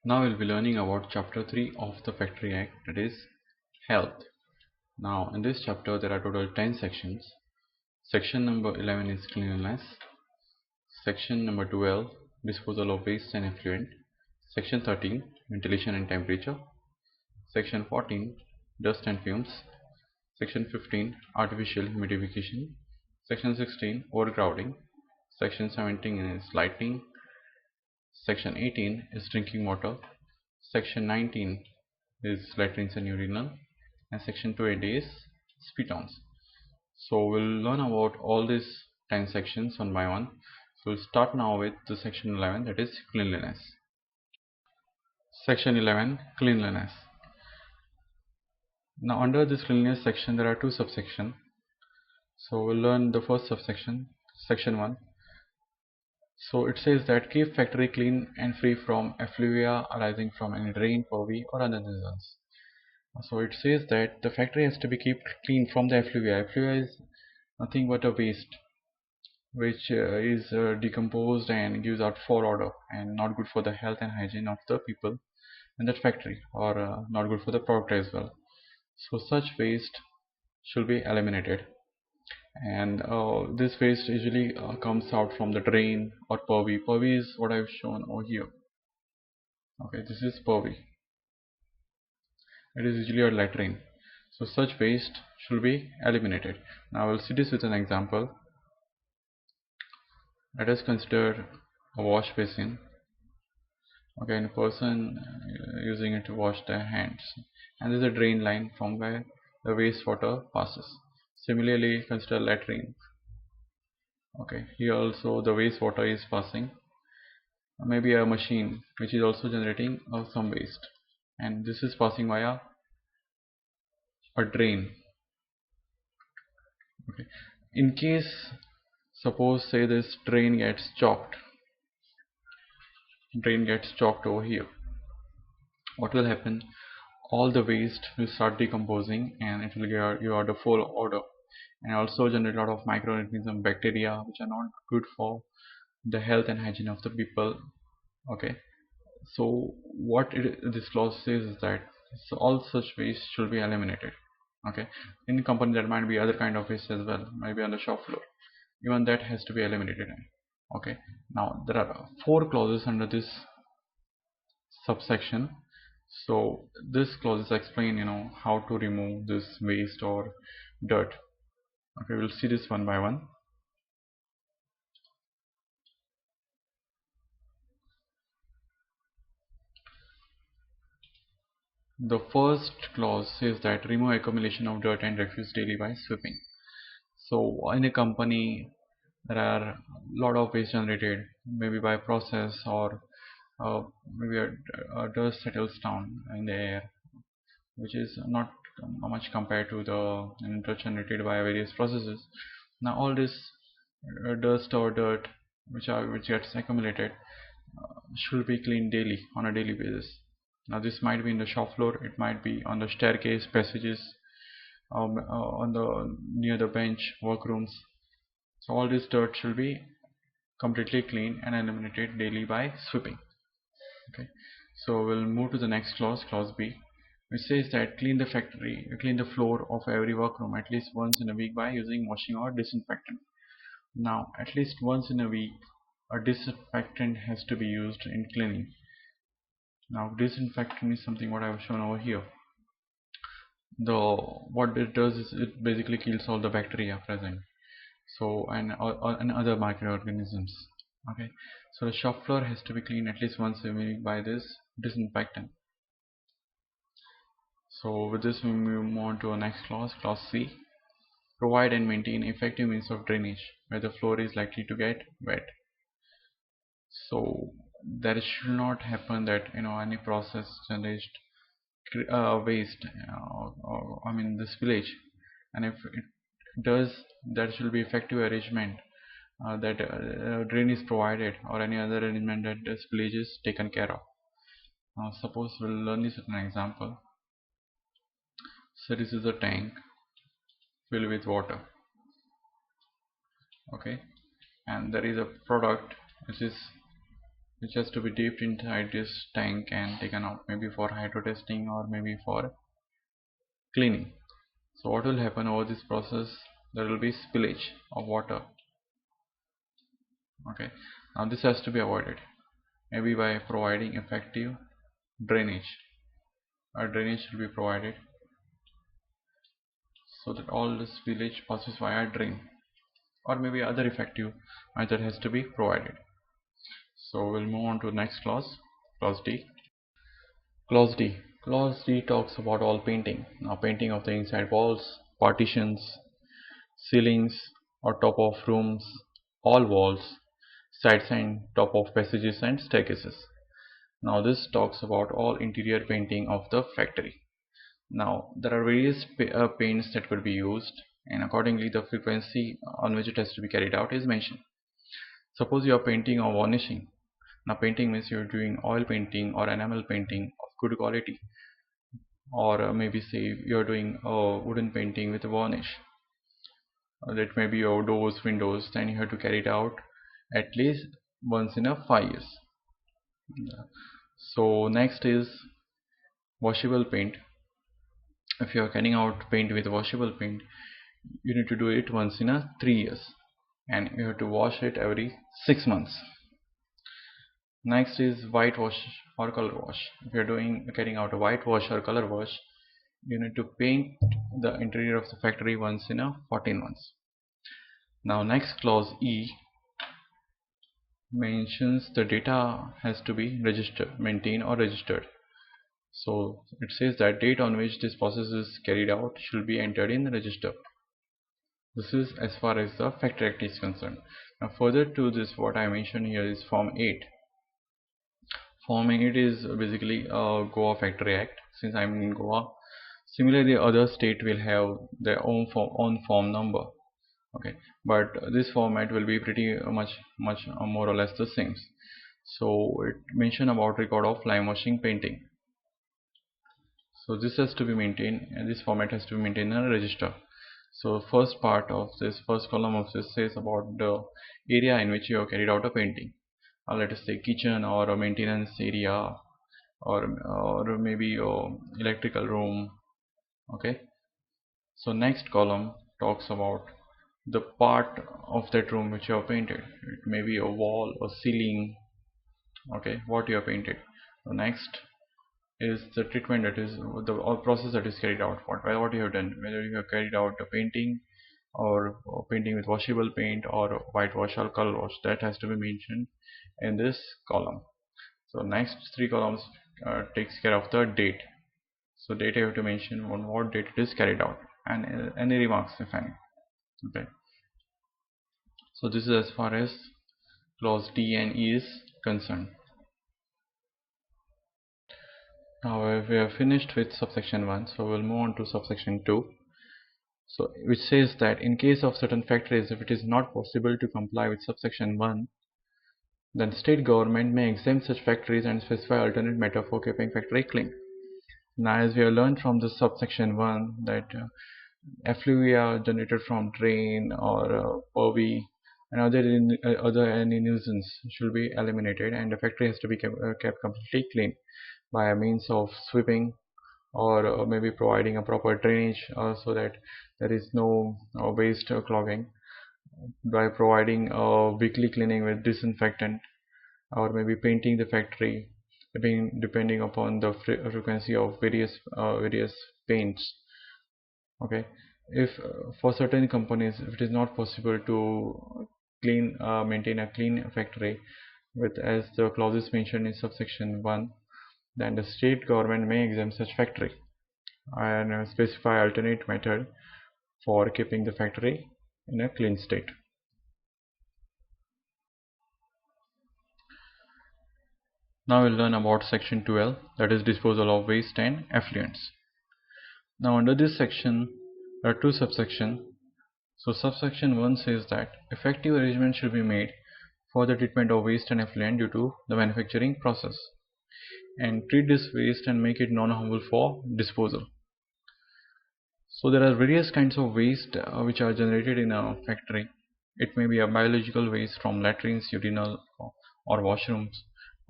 Now we'll be learning about chapter 3 of the Factory Act, that is health. Now in this chapter there are total 10 sections. Section number 11 is cleanliness. Section number 12, disposal of waste and effluent. Section 13, ventilation and temperature. Section 14, dust and fumes. Section 15, artificial humidification. Section 16, overcrowding. Section 17 is lighting. Section 18 is drinking water. Section 19 is latrines and urinal, and section 20 is spit-ons. So we'll learn about all these 10 sections one by one. So we'll start now with the section 11, that is cleanliness. Section 11, cleanliness. Now under this cleanliness section there are two subsections. So we'll learn the first subsection, section 1. So it says that keep factory clean and free from effluvia arising from any drain, privy or other nuisance. So it says that the factory has to be kept clean from the effluvia. Effluvia is nothing but a waste which is decomposed and gives out foul odor and not good for the health and hygiene of the people in that factory, or not good for the product as well. So such waste should be eliminated, and this waste usually comes out from the drain or privy. Privy is what I've shown over here. Okay, this is privy. It is usually a latrine. So such waste should be eliminated. Now we'll see this with an example. Let us consider a wash basin. Okay, and a person using it to wash their hands, and there is a drain line from where the wastewater passes. Similarly, consider latrine. Okay, here also the wastewater is passing. Maybe a machine which is also generating some waste, and this is passing via a drain. Okay, in case, suppose say this drain gets choked over here, what will happen? All the waste will start decomposing and it will give out the full odor, and also generate a lot of microorganisms, bacteria, which are not good for the health and hygiene of the people. Okay, so what this clause says is that all such waste should be eliminated. Okay, in the company there might be other kind of waste as well, maybe on the shop floor, even that has to be eliminated. Okay, now there are 4 clauses under this subsection. So this clauses explain how to remove this waste or dirt. Okay, we'll see this one by one. The first clause says that remove accumulation of dirt and refuse daily by sweeping. So in a company there are a lot of waste generated, maybe by process, or maybe a dust settles down in the air, which is not much compared to the dust generated by various processes. Now all this dust or dirt which gets accumulated should be cleaned daily, on a daily basis. Now this might be in the shop floor, it might be on the staircase, passages, on the near the bench, workrooms. So all this dirt should be completely cleaned and eliminated daily by sweeping. Okay, so we'll move to the next clause, clause B, which says that clean the floor of every workroom at least once in a week by using washing or disinfectant. Now at least once in a week a disinfectant has to be used in cleaning. Now disinfectant is something what I have shown over here. What it does is it basically kills all the bacteria present, so and other microorganisms. Okay, so the shop floor has to be cleaned at least once a week by this disinfectant. So with this we move on to our next clause, clause C. Provide and maintain effective means of drainage where the floor is likely to get wet. So there should not happen that any process generates waste, I mean this village, and if it does, there should be effective arrangement that drain is provided, or any other arrangement that this village is taken care of. Now suppose we'll learn this with an example. So this is a tank filled with water. Okay, and there is a product which is which has to be dipped inside this tank and taken out, maybe for hydro testing or maybe for cleaning. So what will happen over this process? There will be spillage of water. Okay, now this has to be avoided, maybe by providing effective drainage. A drainage should be provided so that all this spillage passes via drain, or maybe other effective method has to be provided. So we'll move on to the next clause, clause D. Clause D. Clause D talks about all painting. Now painting of the inside walls, partitions, ceilings or top of rooms, all walls, sides and top of passages and staircases. Now this talks about all interior painting of the factory. Now there are various paints that could be used, and accordingly the frequency on which it has to be carried out is mentioned. Suppose you are painting or varnishing. Now painting means you're doing oil painting or enamel painting of good quality, or maybe say you're doing wooden painting with a varnish. That may be your doors, windows. Then you have to carry it out at least once in a 5 years. So next is washable paint. If you are carrying out paint with washable paint, you need to do it once in a 3 years, and you have to wash it every 6 months. Next is whitewash or color wash. If you are carrying out a whitewash or color wash, you need to paint the interior of the factory once in a 14 months. Now next clause E mentions the data has to be registered, maintained or registered. So it says that date on which this process is carried out should be entered in the register. This is as far as the Factory Act is concerned. Now further to this, what I mentioned here is Form 8. Form 8 is basically a Goa Factory Act. Since I'm in Goa, similarly other state will have their own form number. Okay, but this format will be pretty much more or less the same. So it mentioned about record of lime washing painting. So this has to be maintained, and this format has to be maintained in a register. So first part of this, first column of this says about the area in which you have carried out a painting. Let us say kitchen or a maintenance area, or maybe your electrical room. Okay, so next column talks about the part of that room which you have painted. It may be a wall or ceiling. Okay, what you have painted. So next is the treatment, that is the process that is carried out, what you have done, whether you have carried out a painting or painting with washable paint or whitewash or color wash. That has to be mentioned in this column. So next three columns takes care of the date. So date you have to mention on what date it is carried out, and any remarks if any. Okay, so this is as far as clause D and E is concerned. Now we have finished with subsection 1, so we'll move on to subsection 2. So which says that in case of certain factories, if it is not possible to comply with subsection 1, then state government may exempt such factories and specify alternate method for keeping factory clean. Now as we have learned from the subsection 1 that effluvia generated from drain or privy and other any nuisance should be eliminated, and the factory has to be kept completely clean by means of sweeping, or maybe providing a proper drainage so that there is no waste clogging, by providing weekly cleaning with disinfectant, or maybe painting the factory depending upon the frequency of various paints. Okay, if for certain companies, if it is not possible to maintain a clean factory with as the clauses mentioned in subsection 1, then the state government may exempt such factory and specify alternate method for keeping the factory in a clean state. Now we'll learn about section 12, that is disposal of waste and effluents. Now under this section there are two subsections. So subsection 1 says that effective arrangements should be made for the treatment of waste and effluent due to the manufacturing process, and treat this waste and make it non-harmful for disposal. So there are various kinds of waste which are generated in a factory. It may be a biological waste from latrines, urinal or washrooms,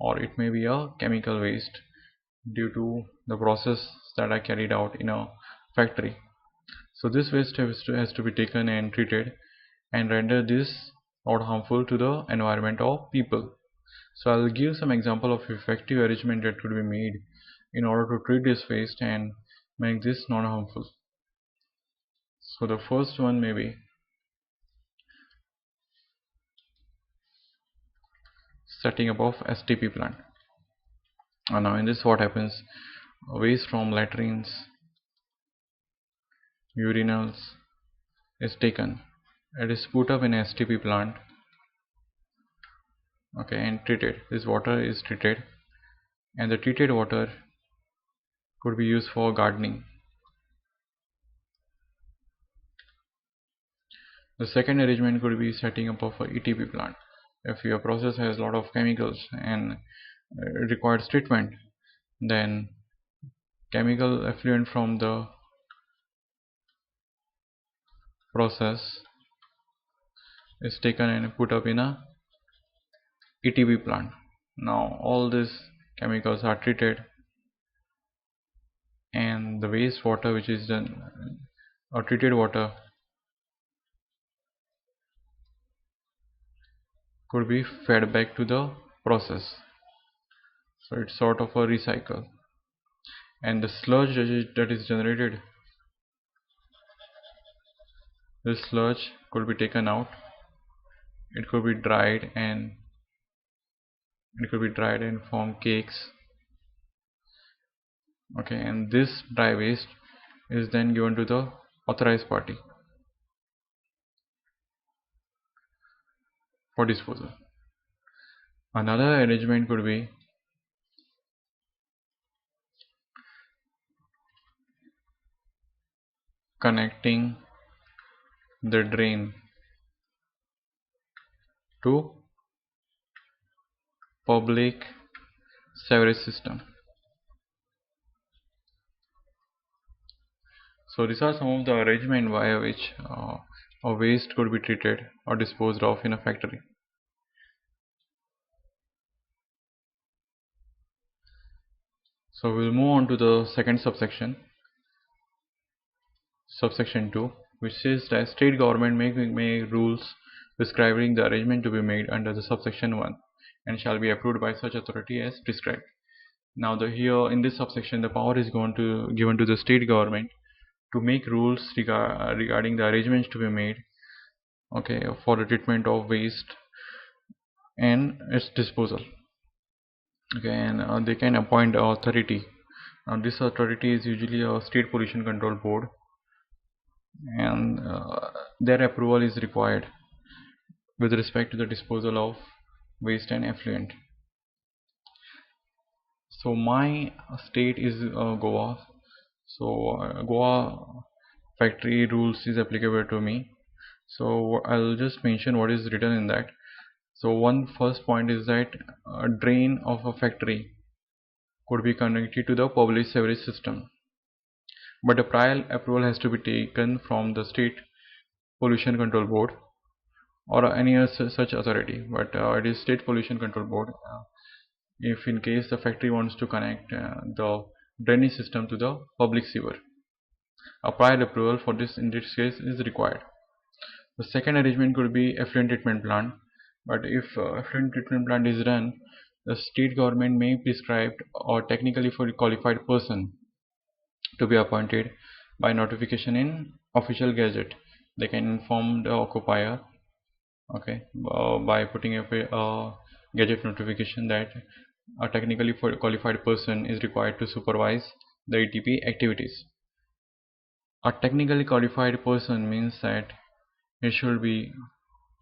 or it may be a chemical waste due to the process that are carried out in a factory. So this waste has to be taken and treated and render this not harmful to the environment or people. So I'll give some example of effective arrangement that could be made in order to treat this waste and make this non-harmful. So the first one may be setting up of STP plant. Now in this what happens, waste from latrines, urinals is taken. It is put up in a STP plant, okay, and treated. This water is treated, and the treated water could be used for gardening. The second arrangement could be setting up of a ETP plant. If your process has a lot of chemicals and requires treatment, then chemical effluent from the process is taken and put up in a ETP plant. Now all these chemicals are treated, and the wastewater which is done or treated water could be fed back to the process. So it's sort of a recycle, and the sludge that is generated, this sludge could be taken out. It could be dried and form cakes, okay, and this dry waste is then given to the authorized party for disposal. Another arrangement could be connecting the drain to public sewerage system. So these are some of the arrangement via which a waste could be treated or disposed of in a factory. So we'll move on to the second subsection, subsection 2, which says that state government may make rules prescribing the arrangement to be made under the subsection 1 and shall be approved by such authority as prescribed. Now here in this subsection the power is given to the state government to make rules regarding the arrangements to be made, okay, for the treatment of waste and its disposal, okay, and they can appoint an authority. Now this authority is usually a state pollution control board, and their approval is required with respect to the disposal of waste and effluent. So my state is Goa, so Goa factory rules is applicable to me. So I'll just mention what is written in that. So one first point is that a drain of a factory could be connected to the public sewerage system, but a prior approval has to be taken from the state pollution control board or any other such authority, but it is state pollution control board if in case the factory wants to connect the drainage system to the public sewer. A prior approval for this in this case is required. The second arrangement could be effluent treatment plant, but if effluent treatment plant is run, the state government may prescribe or technically qualified person to be appointed by notification in official gazette. They can inform the occupier, okay, by putting up a gazette notification that a technically qualified person is required to supervise the ETP activities. A technically qualified person means that it should be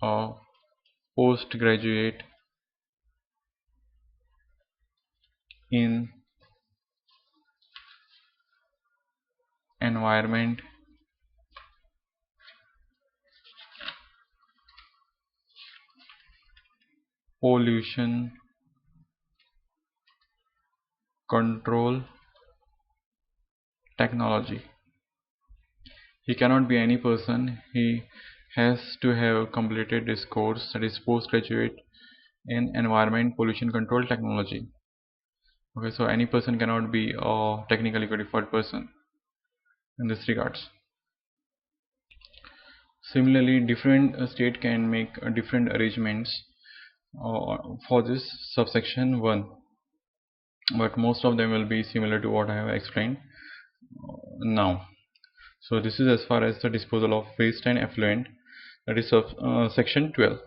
a postgraduate in environment, pollution control technology. He cannot be any person. He has to have completed this course, that is postgraduate in environment pollution control technology. Okay, so any person cannot be a technically qualified person in this regards. Similarly, different state can make different arrangements for this subsection 1, but most of them will be similar to what I have explained now. So this is as far as the disposal of waste and effluent, that is section 12.